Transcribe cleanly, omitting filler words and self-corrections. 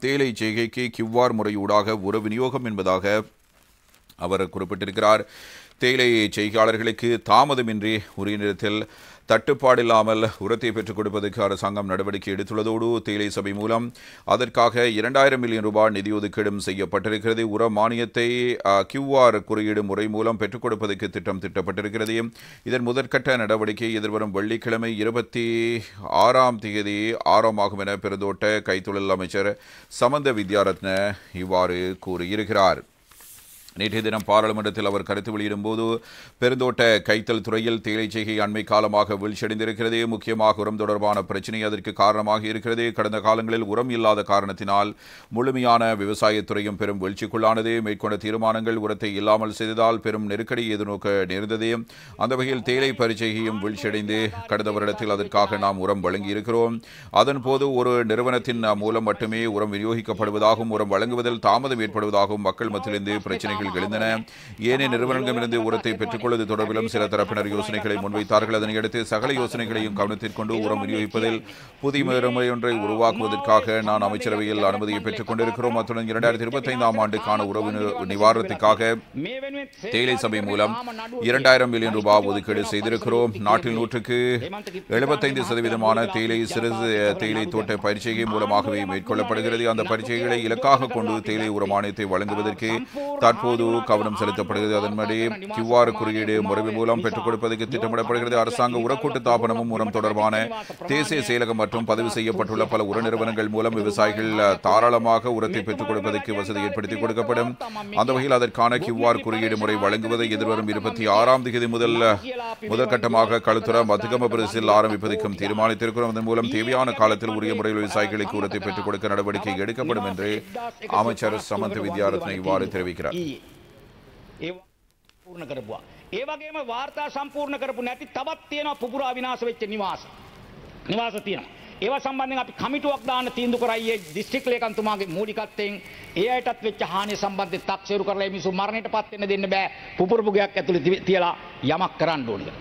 தேயிலை செய்கைக்கு கியூஆர் முறையூடாக உர விநியோகம் என்பதாக அவர் குறிப்பிட்டிருக்கிறார். தேயிலை செய்கையாளர்களுக்கு தாமதமின்றி உரிய நேரத்தில் தட்டுப்பாடில்லாமல் உரத்தை பெற்றுக் கொடுப்பதற்கு அரசாங்கம் நடவடிக்கை எடுத்துள்ளதோடு தேயிலை சபை மூலம் அதற்காக 2000 மில்லியன் ரூபாய் நிதி ஒதுக்கீடும் செய்யப்பட்டிருக்கிறது. உர மானியத்தை கியூஆர் குறியீடு முறை மூலம் பெற்றுக் கொடுப்பதற்கு திட்டப்பட்டிருக்கிறது. இதன் முதற்கட்ட நடவடிக்கை எதிர்வரும் வெள்ளிக்கிழமை 26ஆம் தேதி ஆரம்பமாகும் என பெருந்தோட்ட கைத்தொழில் அமைச்சர் சமந்த வித்யாரத்ன இவ்வாறு கூறியிருக்கிறார். நேற்றைய தினம் பாராளுமன்றத்தில் அவர் கருத்து வெளியிடும்போது பெருந்தோட்ட கைத்தல் துறையில் தேயிலை செய்கை அண்மை காலமாக வீழ்ச்சியடைந்திருக்கிறது. முக்கியமாக உரம் தொடர்பான பிரச்சினை அதற்கு காரணமாக இருக்கிறது. கடந்த காலங்களில் உரம் இல்லாத காரணத்தினால் முழுமையான விவசாயத்துறையும் பெரும் வீழ்ச்சிக்குள்ளானது. மேற்கொண்ட தீர்மானங்கள் உரத்தை இல்லாமல் செய்ததால் பெரும் நெருக்கடி எதிர்நோக்க நேர்ந்தது. அந்த வகையில் தேயிலை பரிச்சைகையும் வீழ்ச்சியடைந்து கடந்த வருடத்தில் அதற்காக நாம் உரம் வழங்கியிருக்கிறோம். அதன்போது ஒரு நிறுவனத்தின் மூலம் மட்டுமே உரம் விநியோகிக்கப்படுவதாகவும் உரம் வழங்குவதில் தாமதம் ஏற்படுவதாகவும் மக்கள் மத்தியிலிருந்து பிரச்சனைகள் எழுந்தன. ஏனைய நிறுவனங்களிடமிருந்து உரத்தை பெற்றுக்கொள்வது தொடர்பிலும் சில தரப்பினர் யோசனைகளை முன்வைத்தார்கள். அதனையடுத்து சகல யோசனைகளையும் கவனத்தில் கொண்டு உரம் விநியோகிப்பதில் புதிய முறையொன்றை உருவாக்குவதற்காக நான் அமைச்சரவையில் அனுமதியை பெற்றுக் கொண்டிருக்கிறோம். அத்துடன் 2025ஆம் ஆண்டுக்கான உறவு நிவாரணத்திற்காக தேயிலை சபை மூலம் 2000 மில்லியன் ரூபாய் ஒதுக்கீடு செய்திருக்கிறோம். நாட்டில் 75% தேயிலை சிறு தேயிலை தோட்ட பயிற்சிகை மூலமாகவே மேற்கொள்ளப்படுகிறது. அந்த பயிற்சிகளை இலக்காக கொண்டு தேயிலை உர மானியத்தை வழங்குவதற்கு தற்போது கவனம் செலுத்தப்படுகிறது. அதன்படி கியூஆர் குறியீடு முறை மூலம் பெற்றுக் கொடுப்பதற்கு திட்டமிடப்படுகிறது. அரசாங்க உரக்கூட்டு தாபனமும் உரம் தொடர்பான தேசிய செயலகம் மற்றும் பதிவு செய்யப்பட்டுள்ள பல உர நிறுவனங்கள் மூலம் விவசாயிகள் தாராளமாக உரத்தை பெற்றுக் கொடுப்பதற்கு வசதி ஏற்படுத்தி கொடுக்கப்படும். அந்த வகையில் அதற்கான கியூஆர் குறியீடு முறை வழங்குவதை எதிர்வரும் 26ஆம் தேதி முதல் கட்டமாக களுத்துறை மதுகம பிரசில் ஆரம்பிப்பதற்கும் தீர்மானித்திருக்கிறோம். அதன் மூலம் தேவையான காலத்தில் உரிய முறையில் விவசாயிகளுக்கு உரத்தை பெற்றுக் கொடுக்க நடவடிக்கை எடுக்கப்படும் என்று அமைச்சர் சமந்த வித்யாரத்ன இவ்வாறு தெரிவிக்கிறார். पूर्ण කරපුවා. ඒ වගේම වාර්තා සම්පූර්ණ කරපු නැති තවත් තියෙනවා පුපුරා විනාශ වෙච්ච නිවාස තියෙනවා. ඒවා සම්බන්ධයෙන් අපි කමිටුවක් දාන්න තීන්දුව කරයි ඒ දිස්ත්‍රික් ලේකම්තුමාගේ මූලිකත්වයෙන් ඒ අයටත් වෙච්ච හානිය සම්බන්ධයෙන් තක්සේරු කරලා මේ මිනිස්සු මරණයට පත් වෙන්න දෙන්න බෑ. පුපුරු පුගයක් ඇතුලේ තියලා යමක් කරන්න ඕනේ.